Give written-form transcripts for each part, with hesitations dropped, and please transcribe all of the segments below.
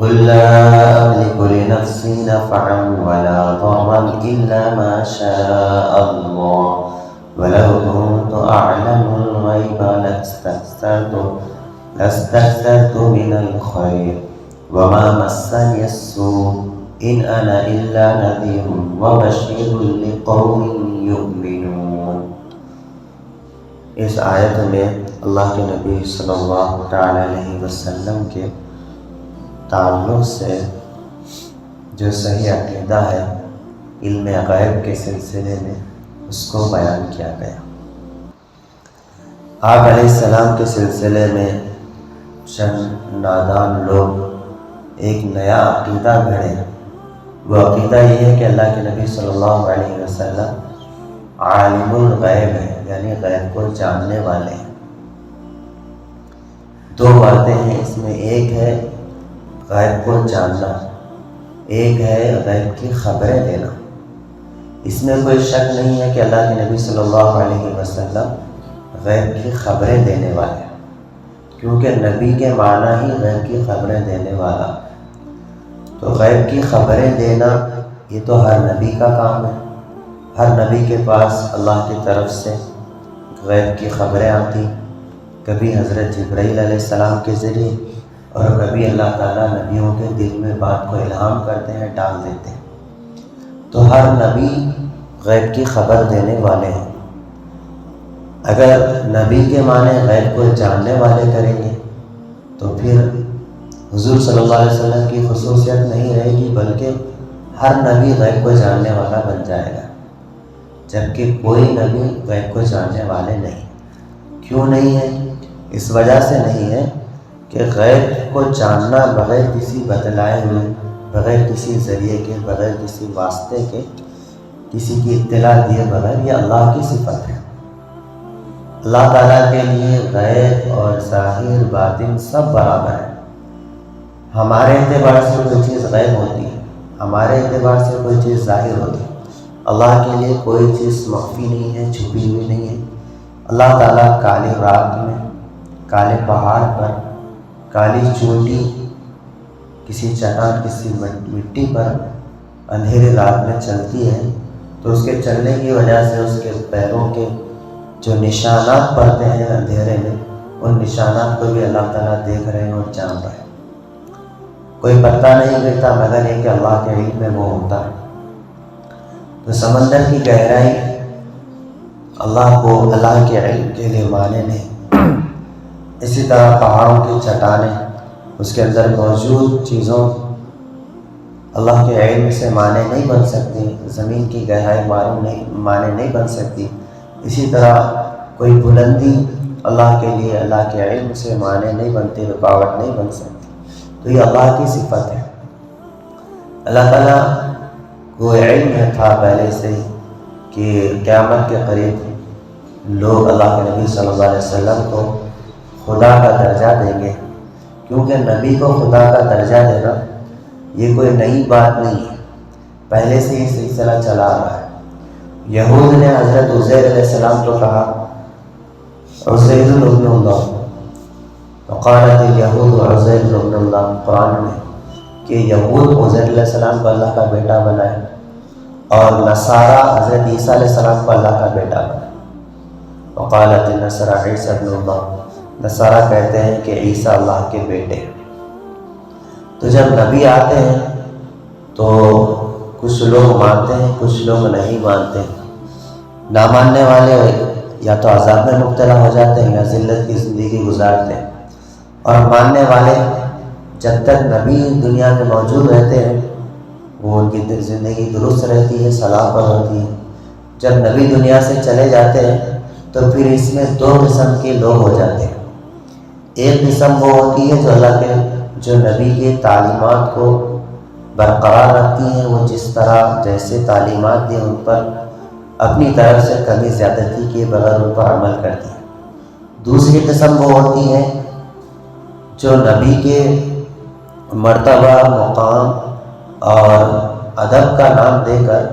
قل لا أملك لنفسي نفعا ولا ضرا إلا ما شاء الله ولو كنت أعلم الغيب لاستكثرت من الخير وما مسني السوء إن أنا إلا نذير وبشير لقوم يؤمنون۔ اس آیت میں اللہ کے نبی صلی اللہ تعالی علیہ وسلم کے تعلق سے جو صحیح عقیدہ ہے علم غیب کے سلسلے میں اس کو بیان کیا گیا۔ آپ علیہ السلام کے سلسلے میں چند نادان لوگ ایک نیا عقیدہ گھڑے۔ وہ عقیدہ یہ ہے کہ اللہ کے نبی صلی اللہ علیہ وسلم عالم الغیب ہے، یعنی غیب کو جاننے والے ہیں۔ دو باتیں ہیں اس میں، ایک ہے غیب کو جاننا، ایک ہے غیب کی خبریں دینا۔ اس میں کوئی شک نہیں ہے کہ اللہ کے نبی صلی اللہ علیہ وسلم غیب کی خبریں دینے والے ہیں، کیونکہ نبی کے معنی ہی غیب کی خبریں دینے والا۔ تو غیب کی خبریں دینا یہ تو ہر نبی کا کام ہے۔ ہر نبی کے پاس اللہ کی طرف سے غیب کی خبریں آتی، کبھی حضرت جبرائیل علیہ السلام کے ذریعے اور کبھی اللہ تعالیٰ نبیوں کے دل میں بات کو الہام کرتے ہیں، ڈال دیتے ہیں۔ تو ہر نبی غیب کی خبر دینے والے ہیں۔ اگر نبی کے معنی غیب کو جاننے والے کریں گے تو پھر حضور صلی اللہ علیہ وسلم کی خصوصیت نہیں رہے گی، بلکہ ہر نبی غیب کو جاننے والا بن جائے گا، جبکہ کوئی نبی غیب کو جاننے والے نہیں۔ کیوں نہیں ہے؟ اس وجہ سے نہیں ہے کہ غیب کو جاننا بغیر کسی بتلائے ہوئے، بغیر کسی ذریعے کے، بغیر کسی واسطے کے، کسی کی اطلاع دیے بغیر، یہ اللہ کی صفت ہے۔ اللہ تعالیٰ کے لیے غیب اور ظاہر باطن سب برابر ہے۔ ہمارے اعتبار سے کوئی چیز غیب ہوتی ہے، ہمارے اعتبار سے کوئی چیز ظاہر ہوتی ہے۔ اللہ کے لیے کوئی چیز مخفی نہیں ہے، چھپی ہوئی نہیں ہے۔ اللہ تعالیٰ کالی رات میں، کالے پہاڑ پر، کالی چونٹی کسی چٹان، کسی مٹی پر اندھیری رات میں چلتی ہے، تو اس کے چلنے کی وجہ سے اس کے پیروں کے جو نشانات پڑتے ہیں اندھیرے میں، ان نشانات کو بھی اللہ تعالیٰ دیکھ رہے ہیں اور جان رہے ہیں۔ کوئی پتہ نہیں گرتا مگر یہ کہ اللہ کے علم میں وہ ہوتا ہے۔ تو سمندر کی گہرائی اللہ کے علم کے لیے مانے نہیں۔ اسی طرح پہاڑوں کی چٹانیں، اس کے اندر موجود چیزوں اللہ کے علم سے مانے نہیں بن سکتی، زمین کی گہرائی مانے نہیں بن سکتی۔ اسی طرح کوئی بلندی اللہ کے لیے، اللہ کے علم سے مانے نہیں بنتی، رکاوٹ نہیں بن سکتی۔ تو یہ اللہ کی صفت ہے۔ اللہ تعالیٰ کو علم تھا پہلے سے ہی کہ قیامت کے قریب لوگ اللہ کے نبی صلی اللہ علیہ وسلم کو خدا کا درجہ دیں گے، کیونکہ نبی کو خدا کا درجہ دینا یہ کوئی نئی بات نہیں ہے، پہلے سے یہ سلسلہ چلا آ رہا ہے۔ یہود نے حضرت عزیر علیہ السلام کو کہا عزیر ابن اللہ، وقالت الیہود عزیر ابن اللہ، قرآن میں کہ یہود عزیر علیہ السلام کو اللہ کا بیٹا بنائے اور نصارہ حضرت عیسیٰ علیہ السلام کو اللہ کا بیٹا بنائے۔ وقالت النصارى عیسیٰ ابن اللہ، نصارہ کہتے ہیں کہ عیسیٰ اللہ کے بیٹے۔ تو جب نبی آتے ہیں تو کچھ لوگ مانتے ہیں، کچھ لوگ نہیں مانتے ہیں۔ نہ ماننے والے یا تو عذاب میں مبتلا ہو جاتے ہیں یا ذلت کی زندگی گزارتے ہیں، اور ماننے والے جب تک نبی دنیا میں موجود رہتے ہیں وہ ان کی زندگی درست رہتی ہے، صلاح پر ہوتی ہے۔ جب نبی دنیا سے چلے جاتے ہیں تو پھر اس میں دو قسم کے لوگ ہو جاتے ہیں۔ ایک قسم وہ ہوتی ہے جو اللہ کے، جو نبی کے تعلیمات کو برقرار رکھتی ہیں، وہ جس طرح جیسے تعلیمات دی ان پر اپنی طرف سے کمی زیادتی کے بغیر ان پر عمل کرتی ہیں۔ دوسری قسم وہ ہوتی ہے جو نبی کے مرتبہ، مقام اور ادب کا نام دے کر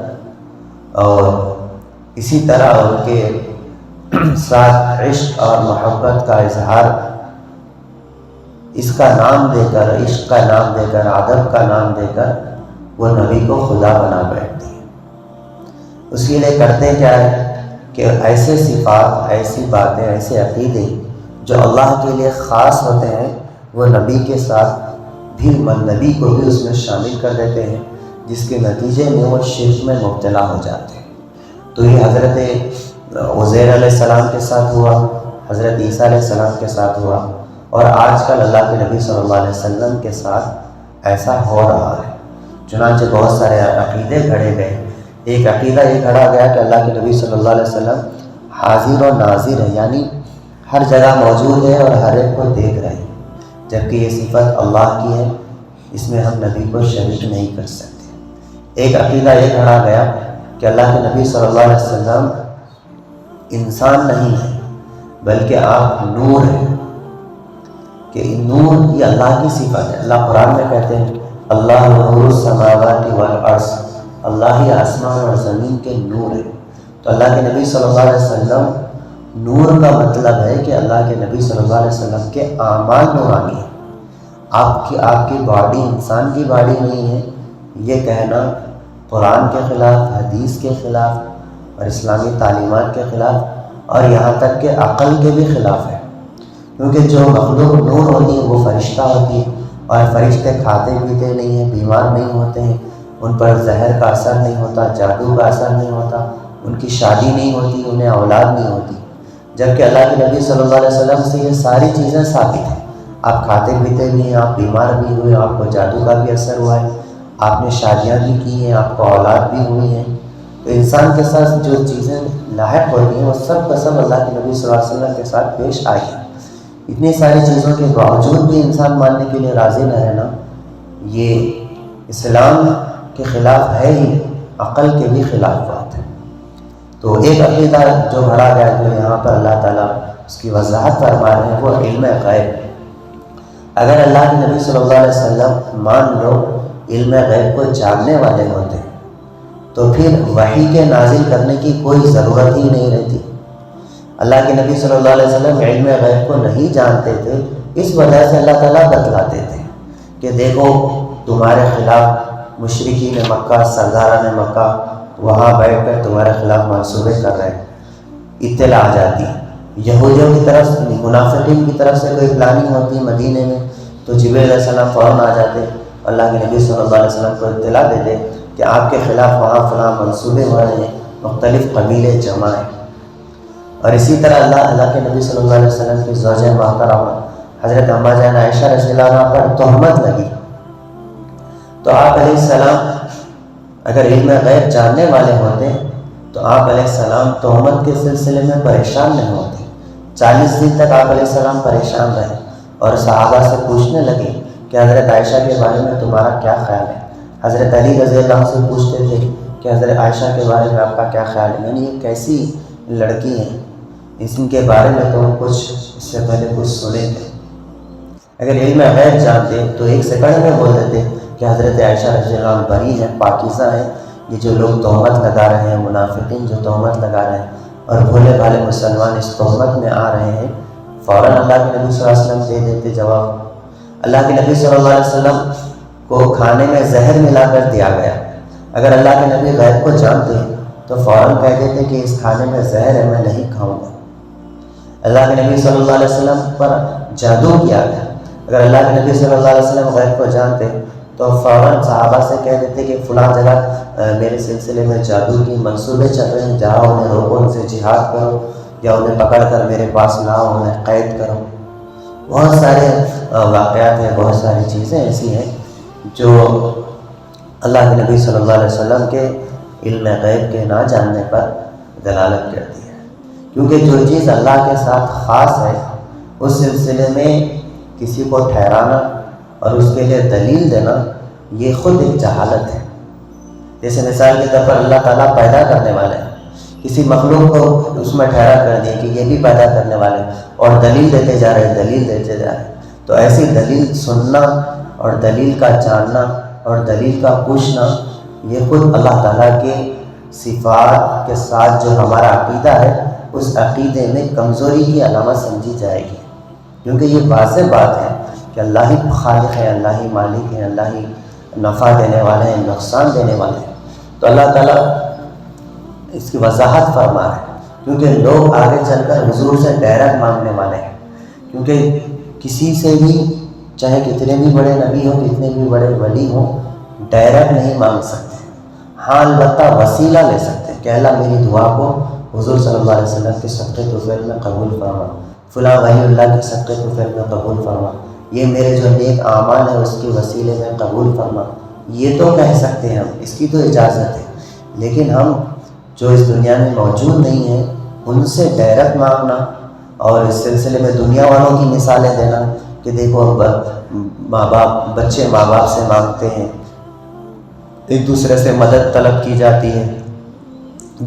اور اسی طرح ان کے ساتھ عشق اور محبت کا اظہار اس کا نام دے کر، عشق کا نام دے کر، ادب کا نام دے کر وہ نبی کو خدا بنا بیٹھتی ہیں۔ اس کے لیے کرتے کیا ہے کہ ایسے صفات، ایسی باتیں، ایسے عقیدے جو اللہ کے لیے خاص ہوتے ہیں وہ نبی کے ساتھ بھی، نبی کو بھی اس میں شامل کر دیتے ہیں، جس کے نتیجے میں وہ شرک میں مبتلا ہو جاتے ہیں۔ تو یہ حضرت عزیر علیہ السلام کے ساتھ ہوا، حضرت عیسیٰ علیہ السلام کے ساتھ ہوا، اور آج کل اللہ کے نبی صلی اللہ علیہ وسلم کے ساتھ ایسا ہو رہا ہے۔ چنانچہ بہت سارے عقیدے گھڑے گئے۔ ایک عقیدہ یہ گھڑا گیا کہ اللہ کے نبی صلی اللہ علیہ وسلم حاضر و ناظر ہے، یعنی ہر جگہ موجود ہے اور ہر ایک کو دیکھ رہے ہیں، جبکہ یہ صفت اللہ کی ہے، اس میں ہم نبی کو شریک نہیں کر سکتے۔ ایک عقیدہ یہ گھڑا گیا کہ اللہ کے نبی صلی اللہ علیہ وسلم انسان نہیں ہے بلکہ آپ نور ہیں، کہ نور یہ اللہ کی صفت ہے۔ اللہ قرآن میں کہتے ہیں اللہ نور السماوات والارض، اللہ ہی آسمان اور زمین کے نور ہے۔ تو اللہ کے نبی صلی اللہ علیہ وسلم نور کا مطلب ہے کہ اللہ کے نبی صلی اللہ علیہ وسلم کے اعمال نورانی ہیں۔ آپ کی باڈی انسان کی باڈی نہیں ہے، یہ کہنا قرآن کے خلاف، حدیث کے خلاف اور اسلامی تعلیمات کے خلاف، اور یہاں تک کہ عقل کے بھی خلاف ہے، کیونکہ جو مخلوق نور ہوتی ہے وہ فرشتہ ہوتی ہے، اور فرشتے کھاتے پیتے نہیں ہیں، بیمار نہیں ہوتے ہیں، ان پر زہر کا اثر نہیں ہوتا، جادو کا اثر نہیں ہوتا، ان کی شادی نہیں ہوتی، انہیں اولاد نہیں ہوتی، جبکہ اللہ کے نبی صلی اللہ علیہ وسلم سے یہ ساری چیزیں ثابت ہیں۔ آپ کھاتے پیتے بھی ہیں، آپ بیمار بھی ہوئے، آپ کو جادو کا بھی اثر ہوا ہے، آپ نے شادیاں بھی کی ہیں، آپ کو اولاد بھی ہوئی ہیں۔ تو انسان کے ساتھ جو چیزیں لاحق ہوتی ہیں وہ سب کا سب اللہ کے نبی صلی اللہ علیہ وسلم کے ساتھ پیش آئی ہیں۔ اتنی ساری چیزوں کے باوجود بھی انسان ماننے کے لیے راضی نہ رہنا، یہ اسلام کے خلاف ہے ہی، عقل کے بھی خلاف بات ہے۔ تو ایک عقیدہ جو گھڑا گیا جو یہاں پر اللہ تعالیٰ اس کی وضاحت فرما رہے ہیں وہ علم غیب۔ اگر اللہ کے نبی صلی اللہ علیہ وسلم مان لو علم غیب کو جاننے والے ہوتے تو پھر وحی کے نازل کرنے کی کوئی ضرورت ہی نہیں رہتی۔ اللہ کے نبی صلی اللہ علیہ وسلم علم غیب کو نہیں جانتے تھے، اس وجہ سے اللہ تعالیٰ بتلاتے تھے کہ دیکھو تمہارے خلاف مشرکین مکہ، سرداران مکہ وہاں بیٹھ کر تمہارے خلاف منصوبے کر رہے ہیں، اطلاع آ جاتی ہے۔ یہودیوں کی طرف، منافقین کی طرف سے کوئی پلاننگ ہوتی مدینے میں تو جبریل علیہ السلام فوراً آ جاتے، اللہ کے نبی صلی اللہ علیہ وسلم کو اطلاع دیتے کہ آپ کے خلاف وہاں فلاں منصوبے ہو رہے ہیں، مختلف قبیلے جمع ہیں۔ اور اسی طرح اللہ کے نبی صلی اللہ علیہ وسلم کی زوجہ محترمہ حضرت اماں جان عائشہ رضی اللہ عنہا پر تہمت لگی، تو آپ علیہ السلام اگر علم غیب جاننے والے ہوتے تو آپ علیہ السلام تہمت کے سلسلے میں پریشان نہیں ہوتے۔ 40 دن تک آپ علیہ السلام پریشان رہے اور صحابہ سے پوچھنے لگے کہ حضرت عائشہ کے بارے میں تمہارا کیا خیال ہے۔ حضرت علی رضی اللہ عنہ سے پوچھتے تھے کہ حضرت عائشہ کے بارے میں آپ کا کیا خیال ہے، یعنی یہ کیسی لڑکی ہیں، اس کے بارے میں تو کچھ اس سے پہلے کچھ سنے تھے۔ اگر علم غیب جانتے تو ایک سیکنڈ میں بول دیتے کہ حضرت عائشہ رضی اللہ عنہ بری ہیں، پاکیزہ ہیں، یہ جو لوگ تہمت لگا رہے ہیں، منافقین جو تہمت لگا رہے ہیں اور بھولے بھالے مسلمان اس تہمت میں آ رہے ہیں، فوراً اللہ کے نبی صلی اللہ علیہ وسلم دے دیتے جواب۔ اللہ کے نبی صلی اللہ علیہ وسلم کو کھانے میں زہر ملا کر دیا گیا، اگر اللہ کے نبی غیب کو جانتے تو فوراً کہہ دیتے کہ اس کھانے میں زہر ہے، میں نہیں کھاؤں گا۔ اللہ کے نبی صلی اللہ علیہ وسلم پر جادو کیا گیا، اگر اللہ کے نبی صلی اللہ علیہ وسلم غیب کو جانتے تو فوراً صحابہ سے کہہ دیتے کہ فلاں جگہ میرے سلسلے میں جادو کی منصوبے چل رہے ہیں، جاؤ انہیں روکو، ان سے جہاد کرو، یا انہیں پکڑ کر میرے پاس لاؤ، انہیں قید کرو۔ بہت سارے واقعات ہیں، بہت ساری چیزیں ایسی ہیں جو اللہ کے نبی صلی اللہ علیہ وسلم کے علم غیب کے نہ جاننے پر دلالت کرتی ہے، کیونکہ جو چیز اللہ کے ساتھ خاص ہے اس سلسلے میں کسی کو ٹھہرانا اور اس کے لیے دلیل دینا یہ خود ایک جہالت ہے۔ جیسے مثال کے طور پر اللہ تعالیٰ پیدا کرنے والے ہیں، کسی مخلوق کو اس میں ٹھہرا کر دیں کہ یہ بھی پیدا کرنے والے ہیں اور دلیل دیتے جا رہے ہیں، دلیل دیتے جا رہے ہیں، تو ایسی دلیل سننا اور دلیل کا جاننا اور دلیل کا پوچھنا یہ خود اللہ تعالیٰ کے صفات کے ساتھ جو ہمارا عقیدہ ہے اس عقیدے میں کمزوری کی علامت سمجھی جائے گی، کیونکہ یہ واضح بات ہے کہ اللہ ہی خالق ہے، اللہ ہی مالک ہے، اللہ ہی نفع دینے والے ہیں، نقصان دینے والے ہیں، تو اللہ تعالیٰ اس کی وضاحت فرما رہے ہیں، کیونکہ لوگ آگے چل کر حضور سے ڈائریکٹ مانگنے والے ہیں، کیونکہ کسی سے بھی چاہے کتنے بھی بڑے نبی ہوں، کتنے بھی بڑے ولی ہوں، ڈائریکٹ نہیں مانگ سکتے، ہاں البتہ وسیلہ لے سکتے ہیں کہ اللہ میری دعا کو حضور صلی اللہ علیہ وسلم کے صدقے طفیل میں قبول فرما، فلاں ولی اللہ کے صدقے طفیل میں قبول فرما، یہ میرے جو نیک اعمال ہیں اس کے وسیلے میں قبول فرما، یہ تو کہہ سکتے ہیں ہم، اس کی تو اجازت ہے، لیکن ہم جو اس دنیا میں موجود نہیں ہیں ان سے ڈائریکٹ مانگنا اور اس سلسلے میں دنیا والوں کی مثالیں دینا کہ دیکھو بچے ماں باپ سے مانگتے ہیں، ایک دوسرے سے مدد طلب کی جاتی ہے،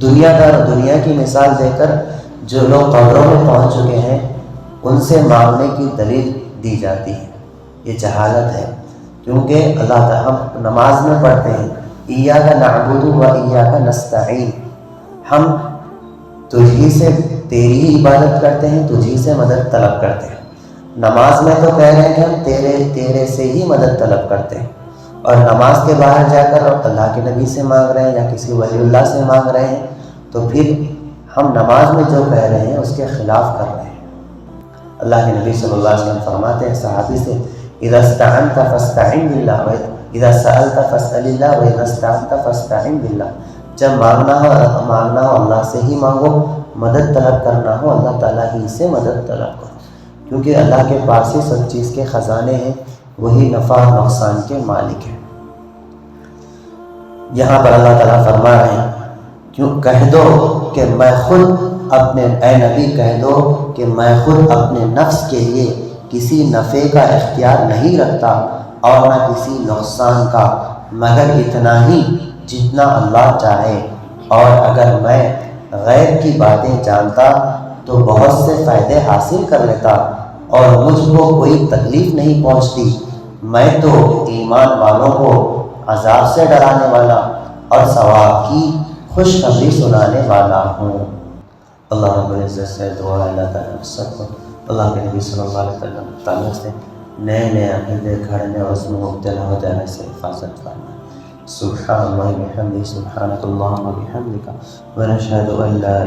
دنیا کی مثال دے کر جو لوگ قبروں میں پہنچ چکے ہیں ان سے مانگنے کی دلیل دی جاتی ہے، یہ جہالت ہے، کیونکہ اللہ تعالیٰ ہم نماز میں پڑھتے ہیں ایاک نعبد و ایاک نستعین، ہم تجھی سے تیری ہی عبادت کرتے ہیں، تجھی سے مدد طلب کرتے ہیں، نماز میں تو کہہ رہے ہیں کہ ہم تیرے سے ہی مدد طلب کرتے ہیں، اور نماز کے باہر جا کر اللہ کے نبی سے مانگ رہے ہیں یا کسی ولی اللہ سے مانگ رہے ہیں تو پھر ہم نماز میں جو کہہ رہے ہیں اس کے خلاف کر رہے ہیں۔ اللہ کے نبی صلی اللہ علیہ وسلم فرماتے ہیں صحابی سے اذا استعنت فاستعن باللہ اذا سألت فاسأل اللہ واذا استعنت فاستعن باللہ، جب مانگنا ہو اللہ سے ہی مانگو، مدد طلب کرنا ہو اللہ تعالیٰ ہی سے مدد طلب کرو، کیونکہ اللہ کے پاس ہی سب چیز کے خزانے ہیں، وہی نفع نقصان کے مالک ہیں۔ یہاں پر اللہ تعالیٰ فرما رہے ہیں کیوں کہہ دو کہ میں خود اے نبی کہہ دو کہ میں خود اپنے نفس کے لیے کسی نفع کا اختیار نہیں رکھتا اور نہ کسی نقصان کا، مگر اتنا ہی جتنا اللہ چاہے، اور اگر میں غیب کی باتیں جانتا تو بہت سے فائدے حاصل کر لیتا اور مجھ کو کوئی تکلیف نہیں پہنچتی، میں تو ایمان والوں کو عذاب سے ڈرانے والا اور ثواب کی خوشخبری سنانے والا ہوں۔ اللہ رب العزت سے دعا ہے اللہ تعالیٰ سب کو اللہ کے نبی صلی اللہ علیہ وسلم تعالیٰ سے نئے عقیدے گھڑنے اور اس میں مبتلا ہو جانے سے حفاظت فرمائے۔ سبحان اللہ بحمدہ، سبحانک اللہم وبحمدک، ونشہد ان لا